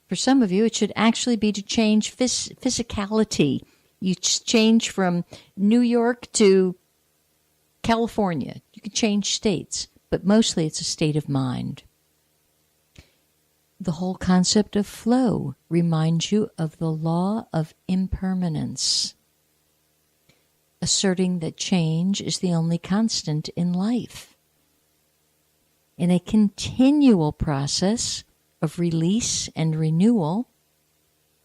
For some of you, it should actually be to change physicality. You change from New York to California. You can change states, but mostly it's a state of mind. The whole concept of flow reminds you of the law of impermanence, asserting that change is the only constant in life. In a continual process of release and renewal,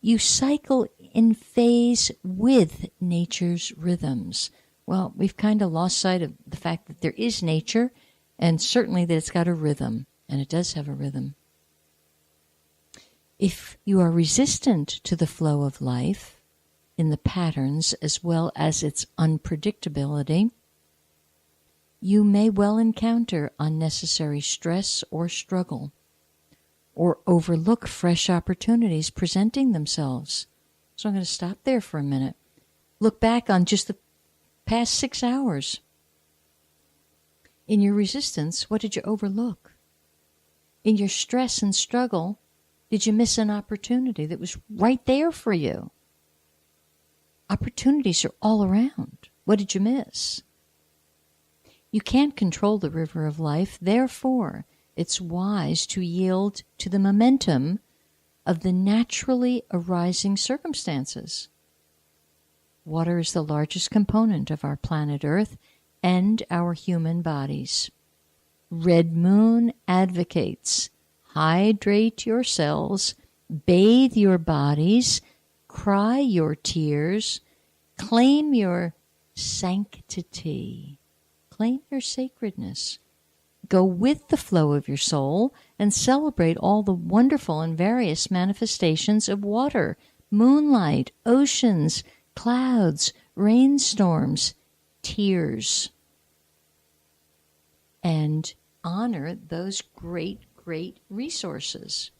you cycle in phase with nature's rhythms. Well, we've kind of lost sight of the fact that there is nature, and certainly that it's got a rhythm, and it does have a rhythm. If you are resistant to the flow of life in the patterns as well as its unpredictability, you may well encounter unnecessary stress or struggle, or overlook fresh opportunities presenting themselves. So I'm going to stop there for a minute. Look back on just the past 6 hours. In your resistance, what did you overlook? In your stress and struggle, did you miss an opportunity that was right there for you? Opportunities are all around. What did you miss? You can't control the river of life, therefore, it's wise to yield to the momentum of the naturally arising circumstances. Water is the largest component of our planet Earth and our human bodies. Red Moon advocates hydrate your cells, bathe your bodies, cry your tears, claim your sanctity, claim your sacredness. Go with the flow of your soul and celebrate all the wonderful and various manifestations of water, moonlight, oceans, clouds, rainstorms, tears. And honor those great resources.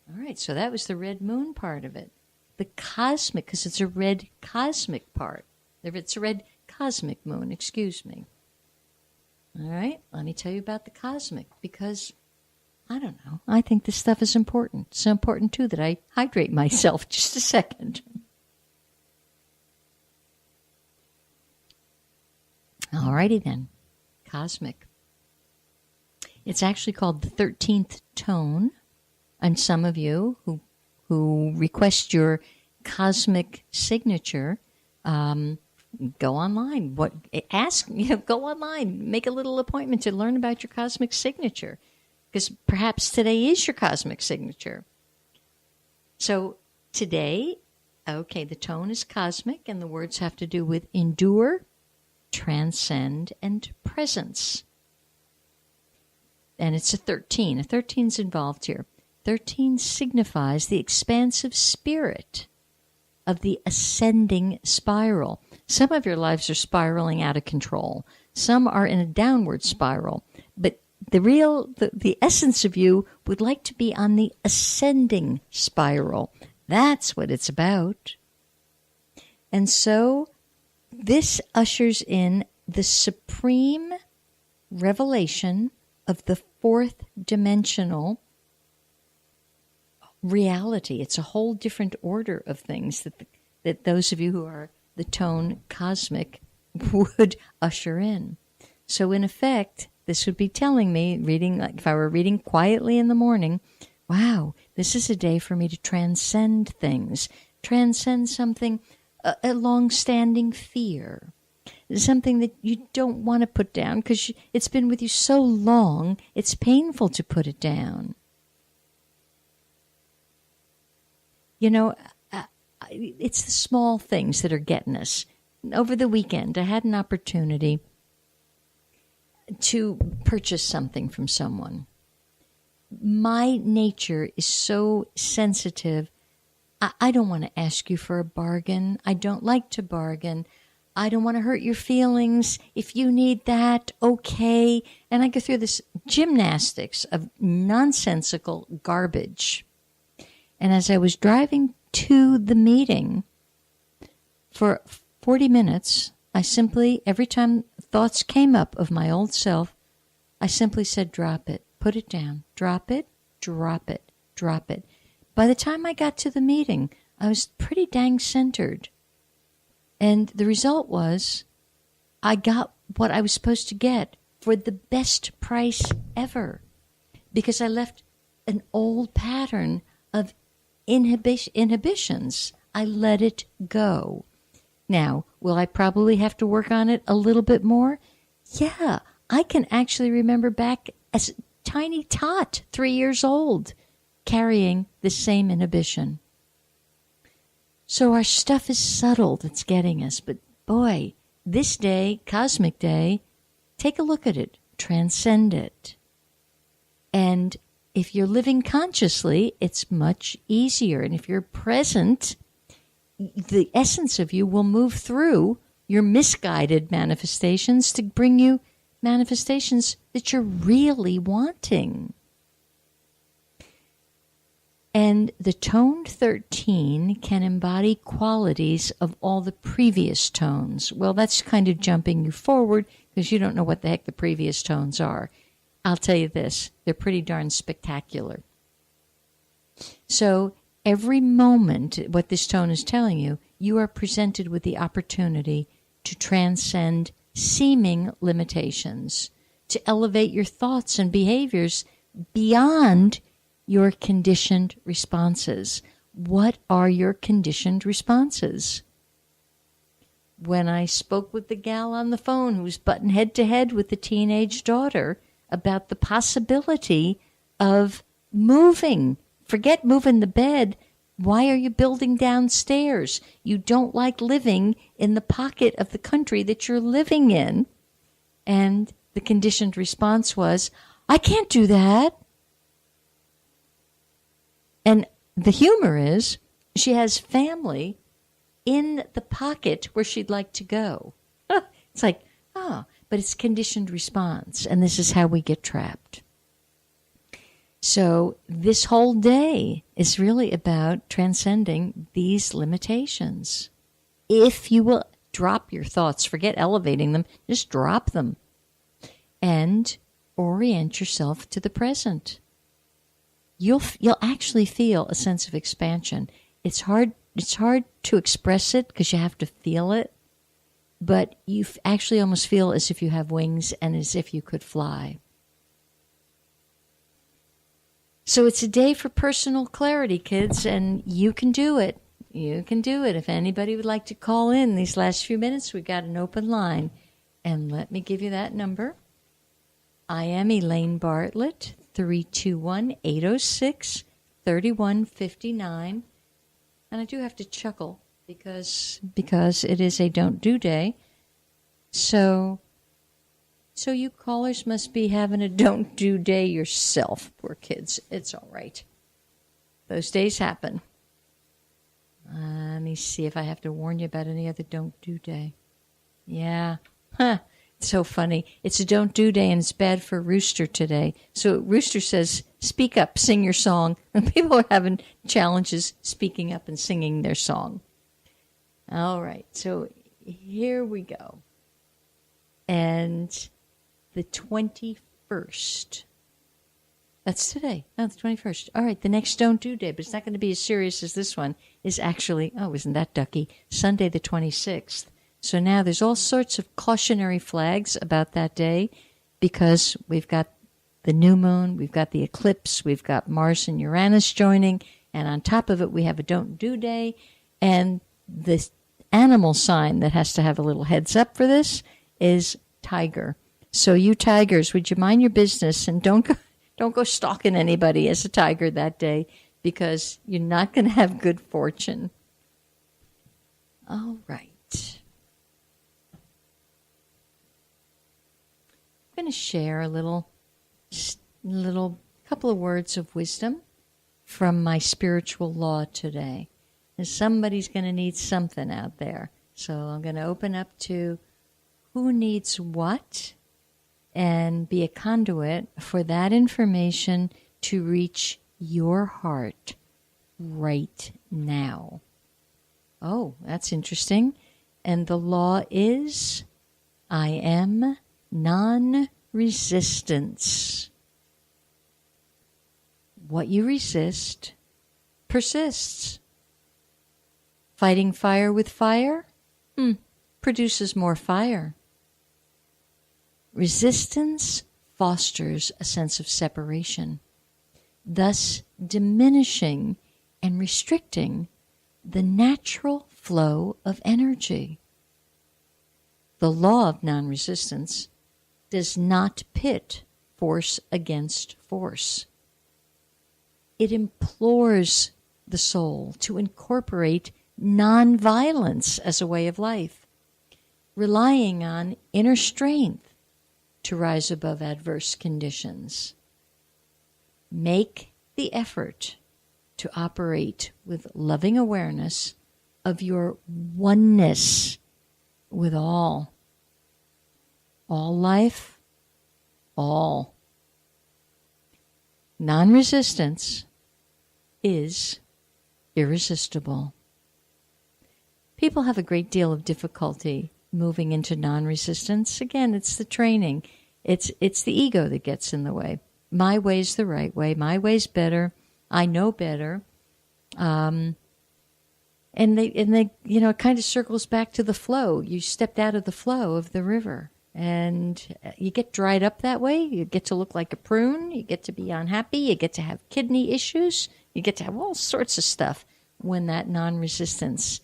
All right, so that was the red moon part of it. The cosmic, because it's a red cosmic part. If it's a red cosmic moon, excuse me. All right, let me tell you about the cosmic, because, I don't know, I think this stuff is important. So important, too, that I hydrate myself. Just a second. All righty then. Cosmic. It's actually called the 13th tone. And some of you who request your cosmic signature, go online. Go online. Make a little appointment to learn about your cosmic signature, because perhaps today is your cosmic signature. So today, okay, the tone is cosmic, and the words have to do with endure, transcend, and presence. And it's a 13. A 13's involved here. 13 signifies the expansive spirit of the ascending spiral. Some of your lives are spiraling out of control. Some are in a downward spiral. But the essence of you would like to be on the ascending spiral. That's what it's about. And so this ushers in the supreme revelation of the fourth dimensional reality. It's a whole different order of things that those of you who are the tone cosmic would usher in. So in effect, this would be telling me, reading, like if I were reading quietly in the morning, wow, this is a day for me to transcend things, transcend something, a long-standing fear, something that you don't want to put down because it's been with you so long, it's painful to put it down. You know, it's the small things that are getting us. Over the weekend, I had an opportunity to purchase something from someone. My nature is so sensitive. I don't want to ask you for a bargain. I don't like to bargain. I don't want to hurt your feelings. If you need that, okay. And I go through this gymnastics of nonsensical garbage. And as I was driving to the meeting for 40 minutes, I simply, every time thoughts came up of my old self, I simply said, drop it, put it down, drop it, drop it, drop it. by the time I got to the meeting, I was pretty dang centered. And the result was I got what I was supposed to get for the best price ever, because I left an old pattern of inhibitions. I let it go. Now, will I probably have to work on it a little bit more? Yeah, I can actually remember back as a tiny tot, 3 years old, carrying the same inhibition. So our stuff is subtle that's getting us. But boy, this day, cosmic day, take a look at it. Transcend it. And if you're living consciously, it's much easier. And if you're present, the essence of you will move through your misguided manifestations to bring you manifestations that you're really wanting. And the tone 13 can embody qualities of all the previous tones. Well, that's kind of jumping you forward because you don't know what the heck the previous tones are. I'll tell you this, they're pretty darn spectacular. So every moment, what this tone is telling you, you are presented with the opportunity to transcend seeming limitations, to elevate your thoughts and behaviors beyond your conditioned responses. What are your conditioned responses? When I spoke with the gal on the phone who was butting head to head with the teenage daughter about the possibility of moving, forget moving the bed. Why are you building downstairs? You don't like living in the pocket of the country that you're living in. And the conditioned response was, I can't do that. And the humor is, she has family in the pocket where she'd like to go. It's like, but it's conditioned response, and this is how we get trapped. So this whole day is really about transcending these limitations. If you will drop your thoughts, forget elevating them, just drop them, and orient yourself to the present. You'll actually feel a sense of expansion. It's hard to express it because you have to feel it, but you actually almost feel as if you have wings and as if you could fly. So it's a day for personal clarity, kids, and you can do it. You can do it. If anybody would like to call in these last few minutes, we've got an open line. And let me give you that number. I am Elaine Bartlett, 321-806-3159. And I do have to chuckle because it is a don't do day. So you callers must be having a don't do day yourself. Poor kids. It's all right. Those days happen. Let me see if I have to warn you about any other don't do day. Yeah. It's so funny. It's a don't do day and it's bad for Rooster today. So Rooster says, speak up, sing your song. And people are having challenges speaking up and singing their song. All right. So here we go. And the 21st. That's today. No, the 21st. All right, the next Don't Do Day, but it's not going to be as serious as this one, is actually, isn't that ducky, Sunday the 26th. So now there's all sorts of cautionary flags about that day because we've got the new moon, we've got the eclipse, we've got Mars and Uranus joining, and on top of it we have a Don't Do Day, and the animal sign that has to have a little heads up for this is tiger. So you tigers, would you mind your business and don't go stalking anybody as a tiger that day because you're not going to have good fortune. All right. I'm going to share a little couple of words of wisdom from my spiritual law today. And somebody's going to need something out there. So I'm going to open up to who needs what and be a conduit for that information to reach your heart right now. Oh, that's interesting. And the law is, I am non-resistance. What you resist persists. Fighting fire with fire produces more fire. Resistance fosters a sense of separation, thus diminishing and restricting the natural flow of energy. The law of non-resistance does not pit force against force. It implores the soul to incorporate nonviolence as a way of life, relying on inner strength to rise above adverse conditions. Make the effort to operate with loving awareness of your oneness with all. All life, all. Non-resistance is irresistible. People have a great deal of difficulty moving into non-resistance. Again, it's the training. It's the ego that gets in the way. My way's the right way. My way's better. I know better. And they it kind of circles back to the flow. You stepped out of the flow of the river, and you get dried up that way. You get to look like a prune. You get to be unhappy. You get to have kidney issues. You get to have all sorts of stuff when that non-resistance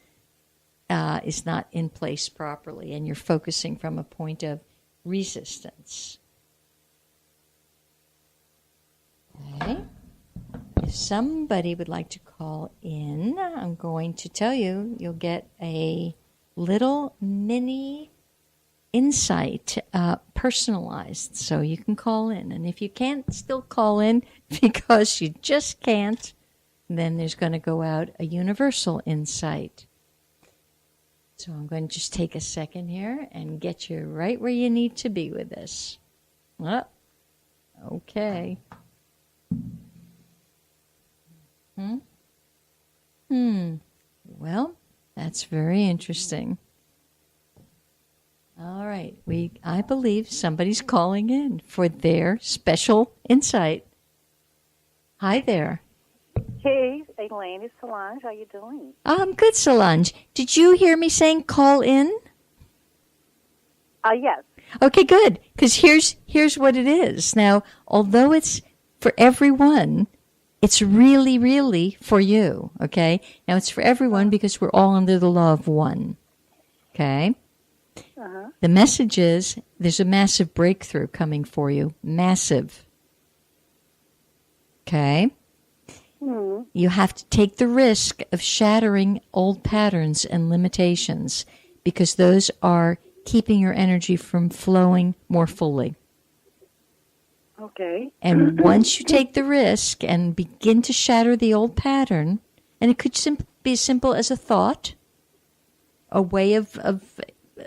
is not in place properly, and you're focusing from a point of resistance. Okay. If somebody would like to call in, I'm going to tell you, you'll get a little mini insight, personalized, so you can call in. And if you can't still call in because you just can't, then there's going to go out a universal insight. So I'm going to just take a second here and get you right where you need to be with this. Oh, okay. Well, that's very interesting. All right. I believe somebody's calling in for their special insight. Hi there. Hey, Elaine, it's Solange. How you doing? I'm good, Solange. Did you hear me saying call in? Yes. Okay, good. Because here's what it is. Now, although it's for everyone, it's really, really for you. Okay? Now, it's for everyone because we're all under the law of one. Okay? Uh-huh. The message is there's a massive breakthrough coming for you. Massive. Okay? Mm-hmm. You have to take the risk of shattering old patterns and limitations because those are keeping your energy from flowing more fully. Okay. And once you take the risk and begin to shatter the old pattern, and it could be as simple as a thought, a way of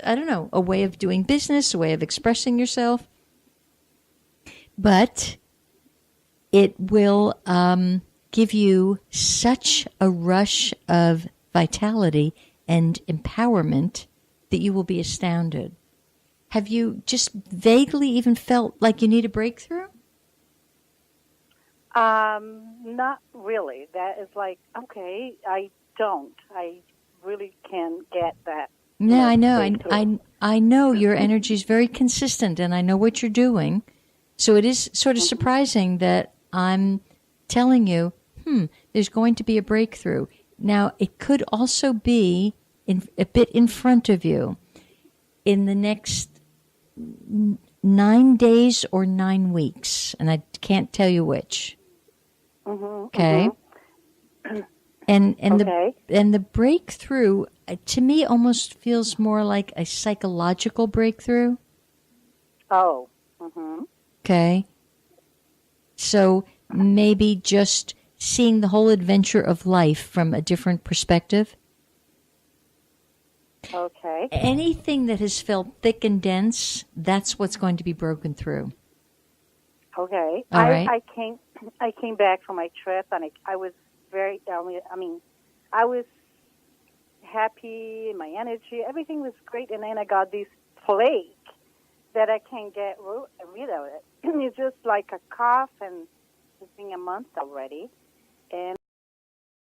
I don't know, a way of doing business, a way of expressing yourself, but it will give you such a rush of vitality and empowerment that you will be astounded. Have you just vaguely even felt like you need a breakthrough? Not really. That is like, okay, I don't. I really can't get that. Yeah, I know. I know your energy is very consistent, and I know what you're doing. So it is sort of surprising that I'm telling you, there's going to be a breakthrough. Now, it could also be a bit in front of you in the next 9 days or 9 weeks, and I can't tell you which. Mm-hmm, okay? Mm-hmm. And the breakthrough, to me, almost feels more like a psychological breakthrough. Oh. Mm-hmm. Okay? So maybe just seeing the whole adventure of life from a different perspective. Okay. Anything that has felt thick and dense, that's what's going to be broken through. Okay. All right. I came back from my trip, and I was very, I was happy, my energy, everything was great, and then I got this plague that I can't get rid of it. It's just like a cough, and it's been a month already.